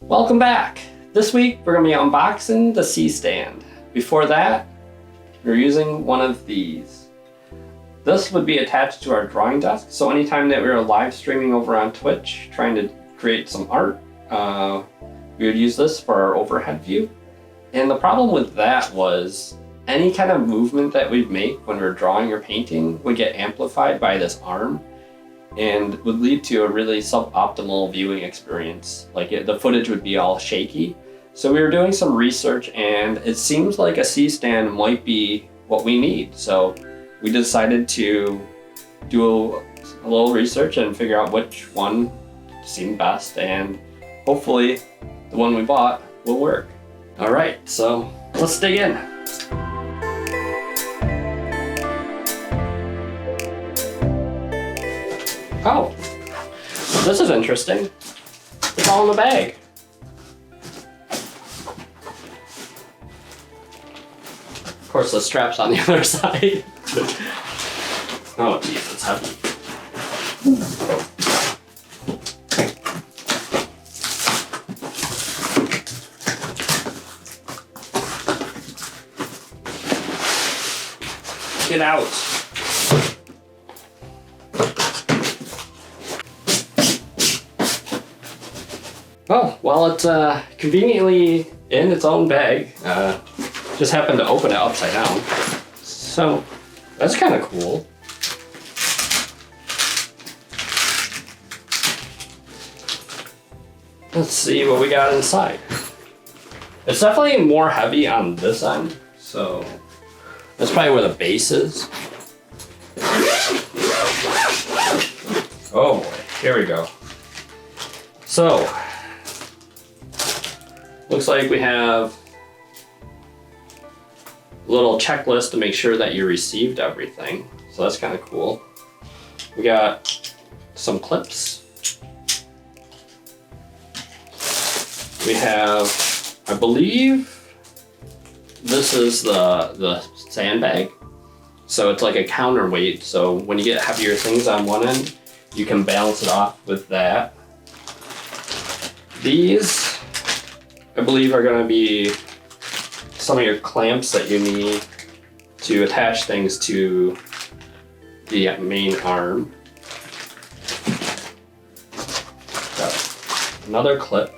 Welcome back! This week we're going to be unboxing the C-stand. Before that, we're using one of these. This would be attached to our drawing desk, so anytime that we were live streaming over on Twitch trying to create some art, we would use this for our overhead view. And the problem with that was any kind of movement that we'd make when we're drawing or painting would get amplified by this arm and would lead to a really suboptimal viewing experience. Like the footage would be all shaky. So we were doing some research and it seems like a C-stand might be what we need. So we decided to do a little research and figure out which one seemed best, and hopefully the one we bought will work. All right, so let's dig in. Oh, this is interesting. It's all in the bag. Of course, the strap's on the other side. Oh, geez, it's heavy. Get out. Oh, well, it's conveniently in its own bag. Just happened to open it upside down. So that's kind of cool. Let's see what we got inside. It's definitely more heavy on this end, so that's probably where the base is. Oh boy, here we go. So, looks like we have a little checklist to make sure that you received everything. So that's kind of cool. We got some clips. We have, I believe, this is the sandbag. So it's like a counterweight. So when you get heavier things on one end, you can balance it off with that. These, I believe, are going to be some of your clamps that you need to attach things to the main arm. Got another clip.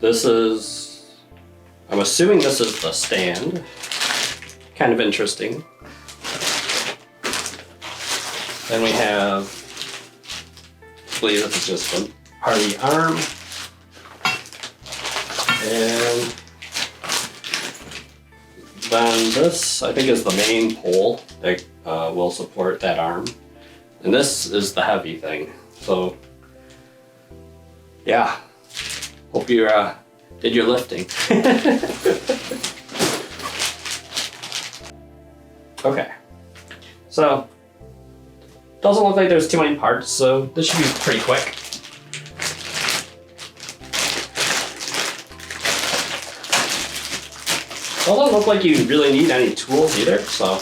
This is, I'm assuming this is the stand. Kind of interesting. Then we have, I believe this is just a part of the arm. And then this, I think, is the main pole that will support that arm. And this is the heavy thing. So, yeah. Hope you did your lifting. Okay. So, doesn't look like there's too many parts, so this should be pretty quick. Doesn't look like you really need any tools either, so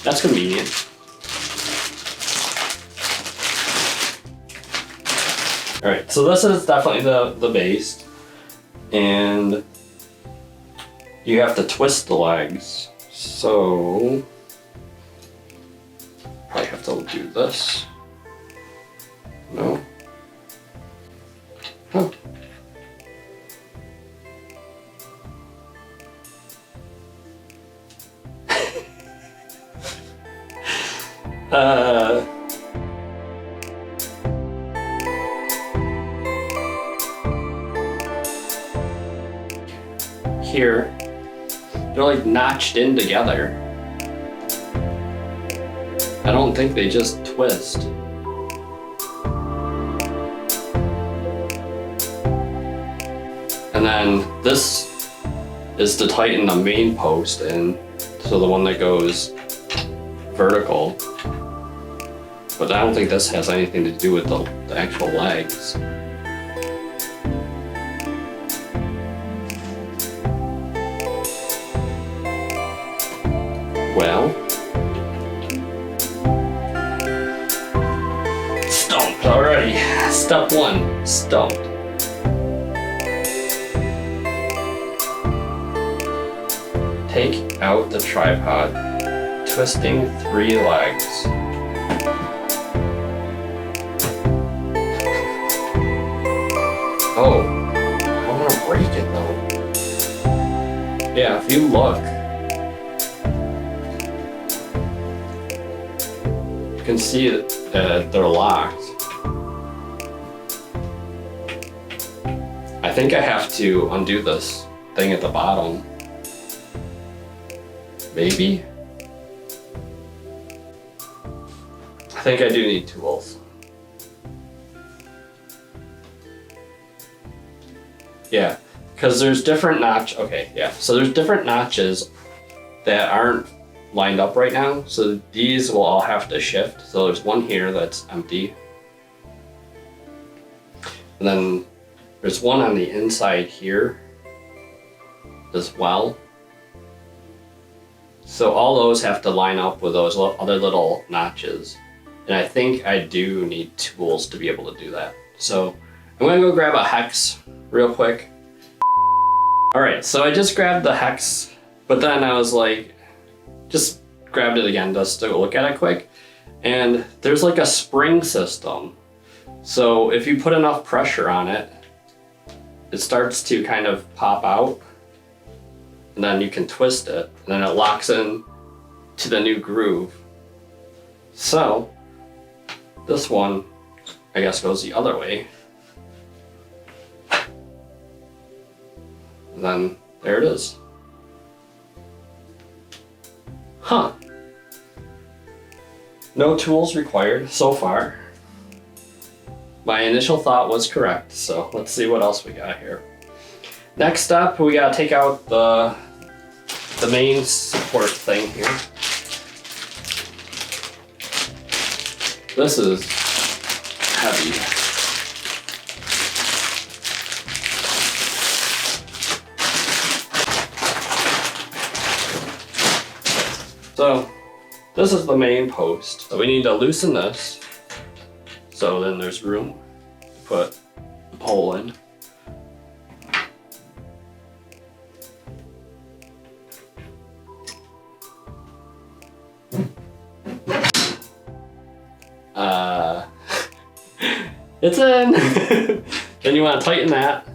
that's convenient. All right, so this is definitely the base, and you have to twist the legs. So probably have to do this. No. Huh. Here, they're like notched in together. I don't think they just twist. And then this is to tighten the main post in, so the one that goes vertical. But I don't think this has anything to do with the actual legs. Well, stumped already. Step 1, stumped. Take out the tripod, twisting 3 legs. Oh, I don't want to break it though. Yeah, if you look, you can see that they're locked. I think I have to undo this thing at the bottom. Maybe? I think I do need tools. Yeah, because there's different okay, yeah. So there's different notches that aren't lined up right now. So these will all have to shift. So there's one here that's empty. And then there's one on the inside here as well. So all those have to line up with those other little notches. And I think I do need tools to be able to do that. So I'm gonna go grab a hex real quick. All right, so I just grabbed the hex, but then I was like, just grabbed it again just to look at it quick. And there's like a spring system. So if you put enough pressure on it, it starts to kind of pop out. And then you can twist it, and then it locks in to the new groove. So this one, I guess, goes the other way. And then there it is. Huh. No tools required so far. My initial thought was correct, so let's see what else we got here. Next up, we gotta take out the main support thing here. This is heavy. So this is the main post. So we need to loosen this. So then there's room to put the pole in. It's in. Then you want to tighten that.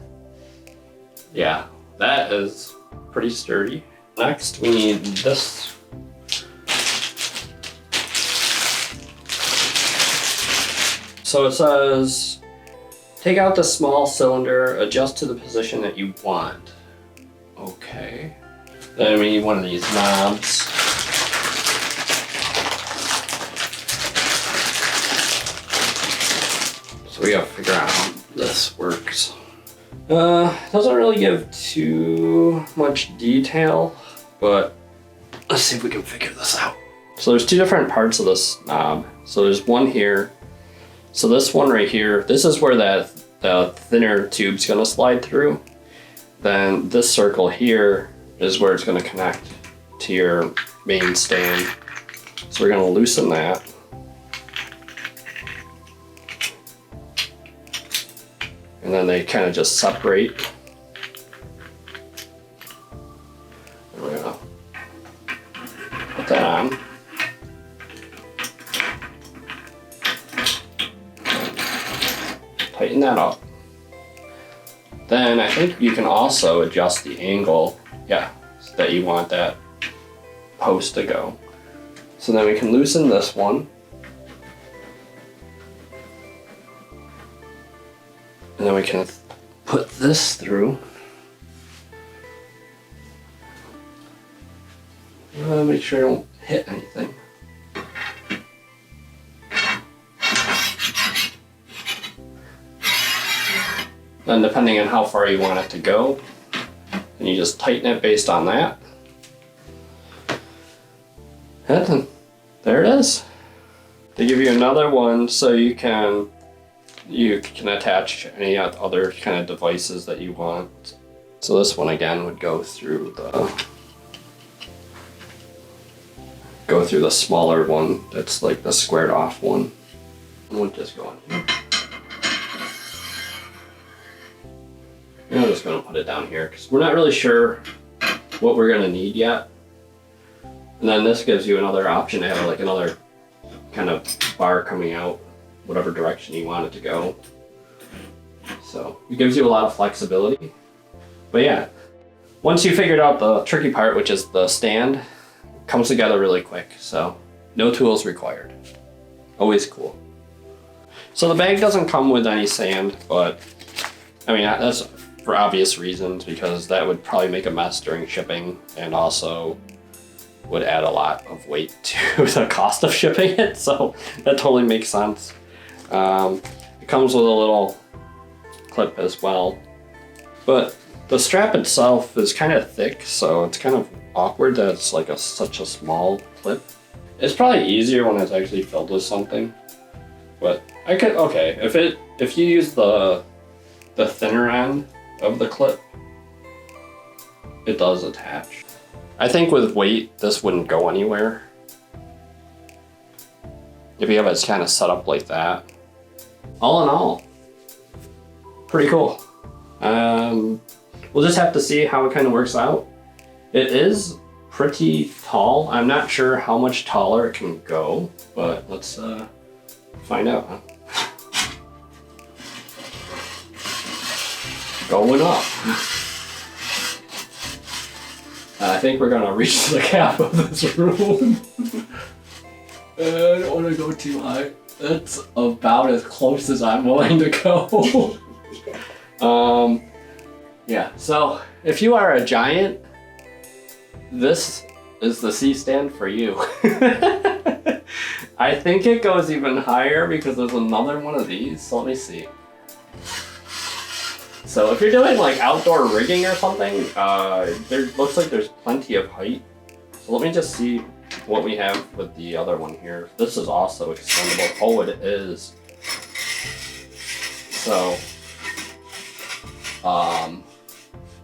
Yeah, that is pretty sturdy. Next, we need this. So it says, take out the small cylinder, adjust to the position that you want. Okay. Then we need one of these knobs. So we gotta figure out how this works. Doesn't really give too much detail, but let's see if we can figure this out. So there's 2 different parts of this knob. So there's one here. So this one right here, this is where the thinner tube's gonna slide through. Then this circle here is where it's gonna connect to your main stand. So we're gonna loosen that. And then they kind of just separate. And we're gonna put that on. Tighten that up. Then I think you can also adjust the angle, yeah, so that you want that post to go. So then we can loosen this one. And then we can put this through. Make sure I don't hit anything. Then depending on how far you want it to go, and you just tighten it based on that. And then there it is. They give you another one so you can attach any other kind of devices that you want. So this one again would go through the smaller one that's like the squared off one. And we'll just go in here. And I'm just going to put it down here because we're not really sure what we're going to need yet. And then this gives you another option to have like another kind of bar coming out, whatever direction you want it to go. So it gives you a lot of flexibility. But yeah, once you figured out the tricky part, which is the stand, it comes together really quick. So no tools required. Always cool. So the bag doesn't come with any sand, but I mean, that's for obvious reasons, because that would probably make a mess during shipping and also would add a lot of weight to the cost of shipping it. So that totally makes sense. It comes with a little clip as well, but the strap itself is kind of thick, so it's kind of awkward that it's like such a small clip. It's probably easier when it's actually filled with something, but I could, okay, if you use the thinner end of the clip, it does attach. I think with weight, this wouldn't go anywhere. If you have it kind of set up like that. All in all, pretty cool. We'll just have to see how it kind of works out. It is pretty tall. I'm not sure how much taller it can go, but let's find out. Going up. I think we're gonna reach the cap of this room. I don't want to go too high. That's about as close as I'm willing to go. Yeah, so if you are a giant, this is the C-stand for you. I think it goes even higher because there's another one of these, so let me see. So if you're doing like outdoor rigging or something, there looks like there's plenty of height. So let me just see what we have with the other one here. This is also extendable. Oh, it is. So,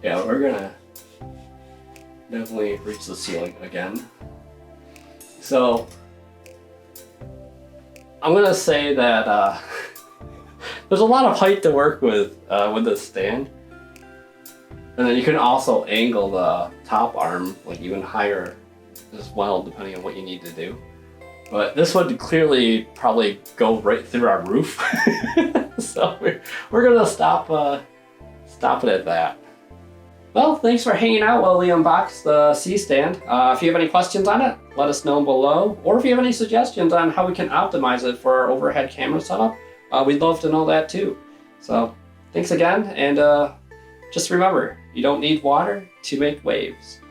yeah, we're gonna definitely reach the ceiling again. So, I'm gonna say that there's a lot of height to work with this stand. And then you can also angle the top arm like even higher as well, depending on what you need to do. But this would clearly probably go right through our roof. So we're gonna stop it at that. Well, thanks for hanging out while we unbox the C-stand. If you have any questions on it, let us know below. Or if you have any suggestions on how we can optimize it for our overhead camera setup, we'd love to know that too. So thanks again, and just remember, you don't need water to make waves.